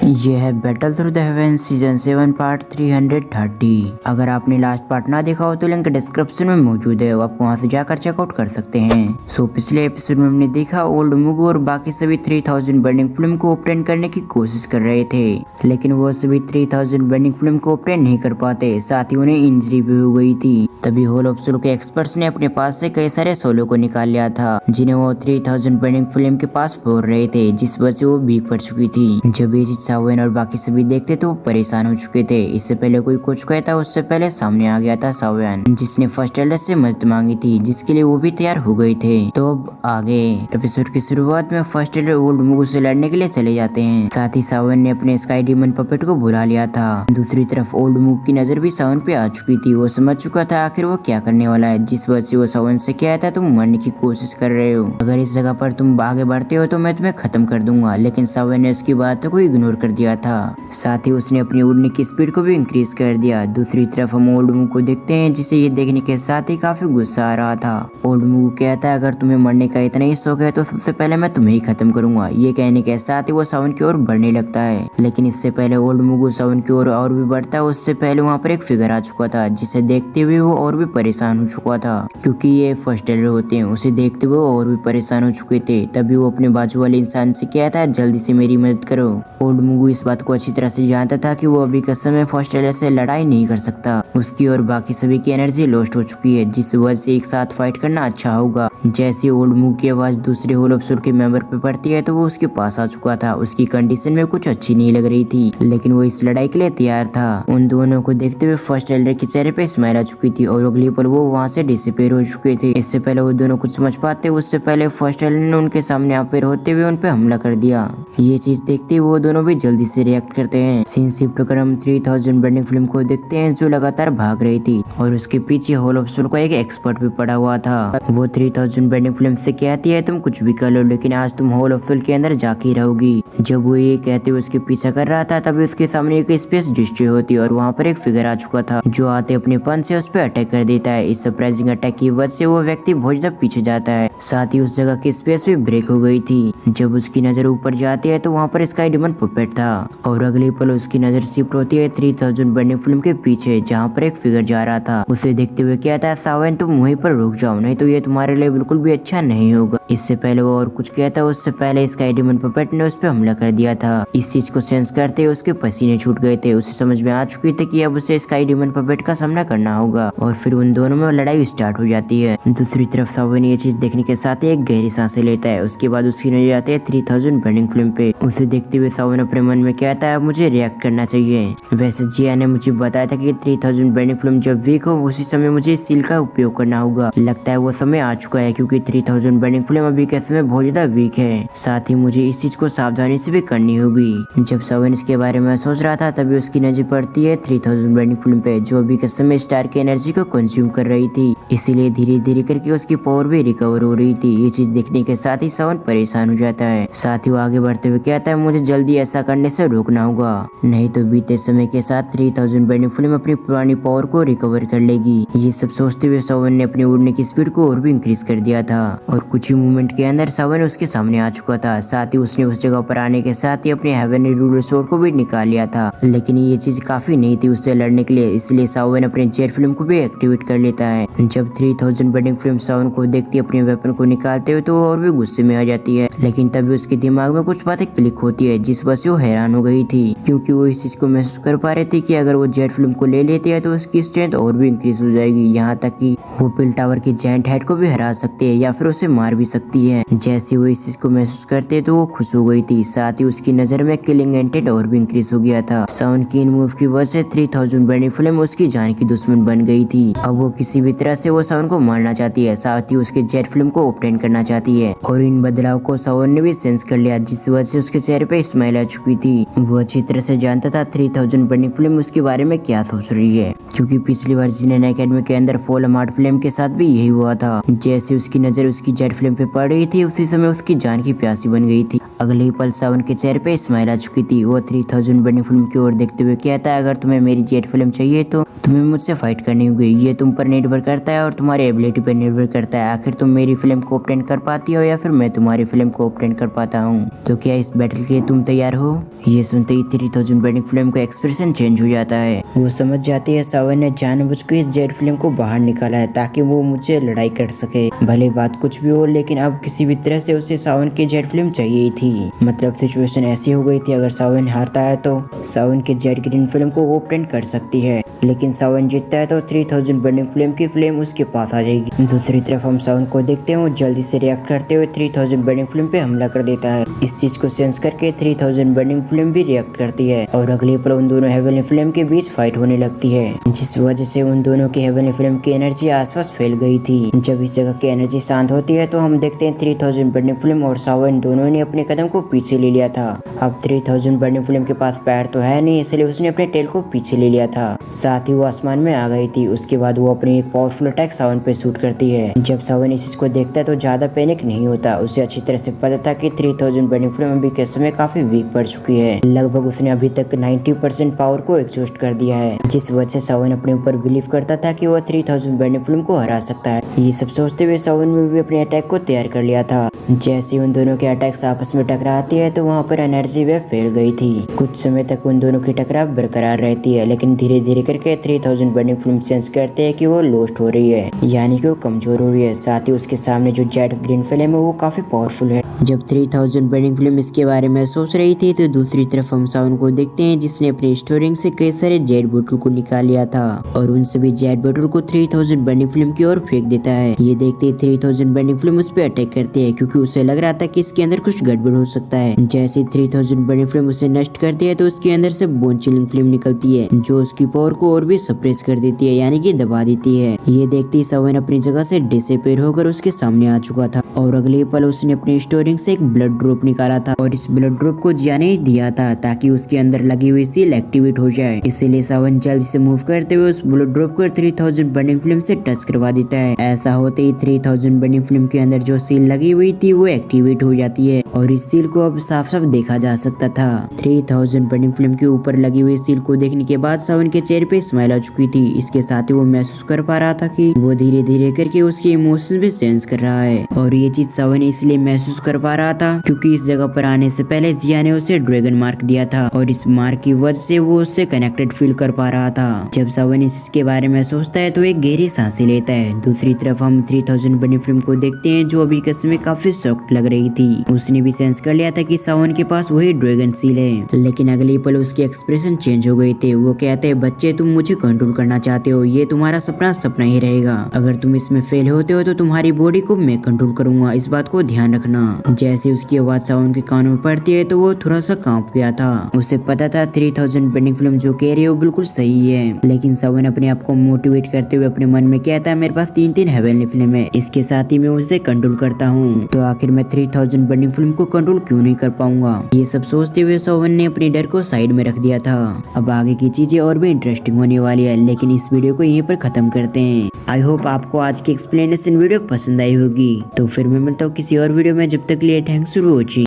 ये है battle through the haven season 7 part 330। अगर आपने लास्ट पार्ट ना देखा हो तो लिंक डिस्क्रिप्शन में मौजूद है, आप वहां से जाकर चेकआउट कर सकते हैं। सो पिछले एपिसोड में हमने देखा ओल्ड मुगु और बाकी सभी 3000 बर्निंग फ्लेम को ओपन करने की कोशिश कर रहे थे, लेकिन वो सभी 3000 बर्निंग फ्लेम को ओपन नहीं कर पाते, साथ ही उन्हें इंजरी भी हो गई थी। तभी होल ऑफ सोल के एक्सपर्ट्स ने अपने पास से कई सारे सोलो को निकाल लिया था, जिन्हें वो 3000 बर्निंग फ्लेम के पास फोड़ रहे थे, जिस वजह से वो वीक पड़ चुकी थी। जब ये चीज सावन और बाकी सभी देखते तो वो परेशान हो चुके थे। इससे पहले कोई कुछ कहता था, उससे पहले सामने आ गया था सावन, जिसने फर्स्ट एल्डर से मदद मांगी थी, जिसके लिए वो भी तैयार हो गए थे। तो अब आगे एपिसोड की शुरुआत में फर्स्ट एल्डर ओल्ड मुगु से लड़ने के लिए चले जाते हैं। साथ ही सावन ने अपने स्काई डीमन पपेट को बुला लिया था। दूसरी तरफ ओल्ड मुगु की नजर भी सावन पे आ चुकी थी। वो समझ चुका था आखिर वो क्या करने वाला है, जिस वजह से वो सावन से कहता है तुम मरने की कोशिश कर रहे हो, अगर इस जगह पर तुम आगे बढ़ते हो तो मैं तुम्हें खत्म कर दूंगा। लेकिन सावन ने उसकी बातों को इग्नोर कर दिया था। साथ ही उसने अपनी उड़ने की स्पीड को भी इंक्रीज कर दिया। दूसरी तरफ हम ओल्ड मुगु को देखते हैं, जिसे ये देखने के साथ ही काफी गुस्सा आ रहा था। ओल्ड मुगु कहता है अगर तुम्हें मरने का इतना ही शौक है तो सबसे पहले मैं तुम्हें ही खत्म करूंगा। ये कहने के साथ ही वो सावन की ओर बढ़ने लगता है, लेकिन इससे पहले ओल्ड मुगु सावन की ओर और भी बढ़ता है। उससे पहले वहाँ पर एक फिगर आ चुका था, जिसे देखते हुए वो और भी परेशान हो चुका था, क्योंकि ये फर्स्ट एल्डर होते हैं। उसे देखते हुए वो और भी परेशान हो चुके थे। तभी वो अपने बाजू वाले इंसान से कहता है जल्दी से मेरी मदद करो। ओल्ड मुगु इस बात को अच्छी तरह से जानता था कि वो अभी के समय फर्स्ट एल्डर से लड़ाई नहीं कर सकता। उसकी और बाकी सभी की एनर्जी लॉस्ट हो चुकी है, जिस वजह से एक साथ फाइट करना अच्छा होगा। जैसे ओल्ड मुगु की आवाज दूसरे होल ऑफ सोल के मेंबर पे पड़ती है तो वो उसके पास आ चुका था। उसकी कंडीशन में कुछ अच्छी नहीं लग रही थी, लेकिन वो इस लड़ाई के लिए तैयार था। उन दोनों को देखते हुए फर्स्ट एल्डर के चेहरे पे स्माइल आ चुकी थी और अगली पल वो वहाँ से डिसअपीयर हो चुके थे। इससे पहले वो दोनों कुछ समझ पाते, उससे पहले फर्स्ट एल्डर ने उनके सामने अपेयर होते हुए उन पे हमला कर दिया। ये चीज देखते हुए वो दोनों भी जल्दी से रिएक्ट करते हैं। सीन शिफ्ट कर हम 3000 बर्निंग फ्लेम को देखते हैं, जो लगातार भाग रही थी और उसके पीछे होल ऑफ सोल का एक एक्सपर्ट भी पड़ा हुआ था। वो 3000 बर्निंग फ्लेम से कहती है तुम कुछ भी कर लो, लेकिन आज तुम होल ऑफ सोल के अंदर जाके रहोगी। जब वो ये कहते हुए उसके पीछा कर रहा था, तभी उसके सामने एक स्पेस डिस्ट्रॉय होती और वहाँ पर एक फिगर आ चुका था, जो आते अपने पन से उस पर अटैक कर देता है। इस सरप्राइजिंग अटैक की वजह से वो व्यक्ति बहुत ज्यादा पीछे जाता है। साथ ही उस जगह की स्पेस भी ब्रेक हो गई थी। जब उसकी नजर ऊपर जाती है तो वहाँ पर स्काई डीमन पपेट था और अगले पल उसकी नजर शिफ्ट होती है 3000 बर्निंग फ्लेम के पीछे, जहाँ पर एक फिगर जा रहा था। उसे देखते हुए कहता है सावन तुम वहीं पर रुक जाओ, नहीं तो ये तुम्हारे लिए बिल्कुल भी अच्छा नहीं होगा। इससे पहले वो और कुछ कहता है, उससे पहले स्काई डीमन पपेट ने उस पर हमला कर दिया था। इस चीज को सेंस करते उसके पसीने छूट गए थे। उसे समझ में आ चुकी थी कि अब उसे स्काई डीमन पपेट का सामना करना होगा और फिर उन दोनों में लड़ाई स्टार्ट हो जाती है। दूसरी तरफ सावन ये चीज देखने के साथ ही एक गहरी सांसें लेता है। उसके बाद उसकी नजर आती है 3000 बर्निंग फ्लेम पे। उसे देखते हुए सावन अपने मन में कहता है मुझे रिएक्ट करना चाहिए। वैसे जिया ने मुझे बताया था कि 3000 बर्निंग फ्लेम जब वीक हो उसी समय मुझे इस सील का उपयोग करना होगा। लगता है वो समय आ चुका है, क्योंकि 3000 बर्निंग फ्लेम अभी के समय बहुत ज्यादा वीक है। साथ ही मुझे इस चीज को सावधानी से भी करनी होगी। जब सावन इसके बारे में सोच रहा था, तभी उसकी नजर पड़ती है 3000 बर्निंग फ्लेम पे, जो अभी के समय स्टार की एनर्जी को कंज्यूम कर रही थी। इसीलिए धीरे धीरे करके उसकी पावर भी रिकवर हो रही थी। ये चीज देखने के साथ ही सावन परेशान हो जाता है। साथ ही वो आगे बढ़ते हुए कहता है मुझे जल्दी ऐसा करने से रोकना होगा, नहीं तो बीते समय के साथ 3000 बर्निंग फ्लेम अपनी पुरानी पावर को रिकवर कर लेगी। ये सब सोचते हुए सावन ने अपनी उड़ने की स्पीड को और भी इंक्रीज कर दिया था और कुछ ही मूवमेंट के अंदर सावन उसके सामने आ चुका था। साथ ही उसने उस जगह पर आने के साथ ही अपने हेवनली रूलर स्वॉर्ड को भी निकाल लिया था, लेकिन ये चीज काफी नहीं थी उससे लड़ने के लिए। इसलिए सावन अपने जेट फ्लेम को भी एक्टिवेट कर लेता है। जब 3000 बर्निंग फ्लेम सावन को देखती है अपने वेपन को निकालते हुए, तो वो और भी गुस्से में आ जाती है। लेकिन तभी उसके दिमाग में कुछ बातें क्लिक होती है, जिस वजह से वो हैरान हो गई थी, क्योंकि वो इस चीज को महसूस कर पा रही थी कि अगर वो जेट फ्लेम को ले लेती है तो उसकी स्ट्रेंथ और भी इंक्रीज हो जाएगी, यहाँ तक कि वो पिल टावर के जायंट हेड को भी हरा सकती है या फिर उसे मार भी सकती है। जैसे वो इस चीज को महसूस करते तो वो खुश हो गई थी। साथ ही उसकी नजर में किलिंग इंटेंट और भी इंक्रीज हो गया था। साउंड की इन मूव की वजह से 3000 बर्निंग फ्लेम उसकी जान की दुश्मन बन गई थी। अब वो किसी भी तरह से वो साउंड को मारना चाहती है, साथ ही उसके जेट फ्लेम को ओपन करना चाहती है। और इन बदलाव को साउंड ने भी सेंस कर लिया, जिस वजह से उसके चेहरे पे स्माइल आ चुकी थी। वो अच्छी तरह से जानता था 3000 बर्निंग फ्लेम उसके बारे में क्या सोच रही है, क्योंकि पिछली बार जिनेन एकेडमी के अंदर फॉल हार्ट फ्लेम के साथ भी यही हुआ था। जैसे उसकी नजर उसकी जेट फ्लेम पे पड़ रही थी, उसी समय उसकी जान की प्यासी बन गई थी। अगले ही पल सावन के चेहरे पे स्माइल आ चुकी थी। वो 3000 बर्निंग फ्लेम की ओर देखते हुए कहता है, अगर तुम्हें मेरी जेट फिल्म चाहिए तो तुम्हें मुझसे फाइट करनी होगी। ये तुम पर निर्भर करता है और तुम्हारी एबिलिटी पर निर्भर करता है। आखिर तुम मेरी फिल्म को ऑब्टेन कर पाती हो या फिर मैं तुम्हारी फिल्म को ऑब्टेन कर पाता हूँ। तो क्या इस बैटल के लिए तुम तैयार हो? ये सुनते ही 3000 बर्निंग फ्लेम का एक्सप्रेशन चेंज हो जाता है। वो समझ जाती है सावन ने जानबूझकर इस जेट फिल्म को बाहर निकाला है ताकि वो मुझसे लड़ाई कर सके। भले बात कुछ भी हो, लेकिन अब किसी भी तरह से उसे सावन की जेट फिल्म चाहिए थी। मतलब सिचुएशन ऐसी हो गई थी, अगर सावन हारता है तो सावन की जेट ग्रीन फिल्म को वो ऑब्टेन कर सकती है, लेकिन सावन जीतता है तो 3000 बर्निंग फ्लेम की फ्लेम उसके पास आ जाएगी। दूसरी तरफ हम सावन को देखते हैं, वो जल्दी से रिएक्ट करते हुए 3000 बर्निंग फ्लेम पे हमला कर देता है। इस चीज को सेंस करके 3000 बर्निंग फ्लेम भी रिएक्ट करती है और अगले पल उन दोनों हेवनली फ्लेम के बीच फाइट होने लगती है, जिस वजह से उन दोनों की हेवनली फ्लेम की एनर्जी आसपास फैल गई थी। जब इस जगह की एनर्जी शांत होती है तो हम देखते हैं 3000 बर्निंग फ्लेम और सावन दोनों ने अपने कदम को पीछे ले लिया था। अब 3000 बर्निंग फ्लेम के पास पैर तो है नहीं, इसलिए उसने अपने टेल को पीछे ले लिया था। साथ ही वो आसमान में आ गई थी। उसके बाद वो अपनी एक पावरफुल अटैक सावन पे शूट करती है। जब सावन इस चीज को देखता है तो ज्यादा पैनिक नहीं होता। उसे अच्छी तरह से पता था कि 3000 बर्निंग फ्लेम अभी के समय काफी वीक पड़ चुकी है। लगभग उसने अभी तक 90% पावर को एग्जॉस्ट कर दिया है, जिस वजह से सावन अपने ऊपर बिलीव करता था कि वो 3000 बर्निंग फ्लेम को हरा सकता है। ये सब सोचते हुए सावन ने भी अपने अटैक को तैयार कर लिया था। जैसे उन दोनों के अटैक्स आपस में टकराती है तो वहाँ पर एनर्जी वेव फैल गई थी। कुछ समय तक उन दोनों की टकराव बरकरार रहती है, लेकिन धीरे धीरे करके 3000 बर्निंग फ्लेम सेंस करते हैं कि वो लॉस्ट हो रही है, यानी कि वो कमजोर हो रही है। साथ ही उसके सामने जो जेट ग्रीन फ्लेम है वो काफी पावरफुल है। जब 3000 बर्निंग फ्लेम इसके बारे में सोच रही थी तो दूसरी तरफ हम सावन को देखते हैं, जिसने अपने स्टोरिंग से कई सारे जेट बोतल को निकाल लिया था और उन सभी जेट बोतल को 3000 बर्निंग फ्लेम की ओर फेंक देता है। ये देखते ही 3000 बर्निंग फ्लेम उस पर अटैक करती है, क्योंकि उसे लग रहा था कि इसके अंदर कुछ गड़बड़ हो सकता है। जैसे 3000 बर्निंग फ्लेम उसे नष्ट करती है तो उसके अंदर से बोन चिलिंग फ्लेम निकलती है, जो उसकी पावर को और भी सप्रेस कर देती है, यानी कि दबा देती है। ये देखते ही सावन अपनी जगह से डिसअपीयर होकर उसके सामने आ चुका था और अगले पल उसने अपनी स्टोरिंग से एक ब्लड ड्रॉप निकाला था और इस ब्लड ड्रॉप को जिया ने दिया था ताकि उसके अंदर लगी हुई सील एक्टिवेट हो जाए। इसीलिए सावन जल्दी से मूव करते हुए उस ब्लड ड्रॉप को 3000 बर्निंग फ्लेम से टच करवा देता है। ऐसा होते ही 3000 बर्निंग फ्लेम के अंदर जो सील लगी हुई थी वो एक्टिवेट हो जाती है और इस सील को अब साफ साफ देखा जा सकता था। 3000 बर्निंग फ्लेम के ऊपर लगी हुई सील को देखने के बाद सावन के चेहरे पे स्माइल आ चुकी थी। इसके साथ ही वो महसूस कर पा रहा था कि वो धीरे धीरे करके उसके इमोशंस भी सेंस कर रहा है और ये चीज सावन इसलिए महसूस कर पा रहा था क्योंकि इस जगह पर आने से पहले जिया ने उसे ड्रैगन मार्क दिया था और इस मार्क की वजह से वो उससे कनेक्टेड फील कर पा रहा था। जब सावन इसके बारे में सोचता है तो एक गहरी सांसें लेता है। दूसरी तरफ हम 3000 बर्निंग फ्लेम को देखते हैं, जो अभी के समय काफी शॉक्ड लग रही थी। उसने भी सेंस कर लिया था कि सावन के पास वही ड्रैगन सील है, लेकिन अगले पल उसके एक्सप्रेशन चेंज हो गए थे। वो कहते हैं, बच्चे तुम मुझे कंट्रोल करना चाहते हो, ये तुम्हारा सपना ही रहेगा। अगर तुम इसमें फेल होते हो तो तुम्हारी बॉडी को मैं कंट्रोल करूंगा, इस बात को ध्यान रखना। जैसे उसकी आवाज सावन के कानों में पड़ती है तो वो थोड़ा सा कांप गया था। उसे पता था 3000 बर्निंग फ्लेम जो कह रही है वो बिल्कुल सही है, लेकिन सावन अपने आप को मोटिवेट करते हुए अपने मन में कहता है, मेरे पास 3 हेवनली फ्लेम है, इसके साथ ही मैं उसे कंट्रोल करता हूँ, तो आखिर मैं 3000 बर्निंग फ्लेम को कंट्रोल क्यों नहीं कर पाऊंगा। ये सब सोचते हुए सावन ने अपने डर को साइड में रख दिया था। अब आगे की चीजें और भी इंटरेस्टिंग होने वाली है, लेकिन इस वीडियो को यहीं पर खत्म करते हैं। आई होप आपको आज की एक्सप्लेनेशन वीडियो पसंद आई होगी। तो फिर मैं मिलता हूँ किसी और वीडियो में, जब तक के लिए थैंक्स फॉर वॉचिंग।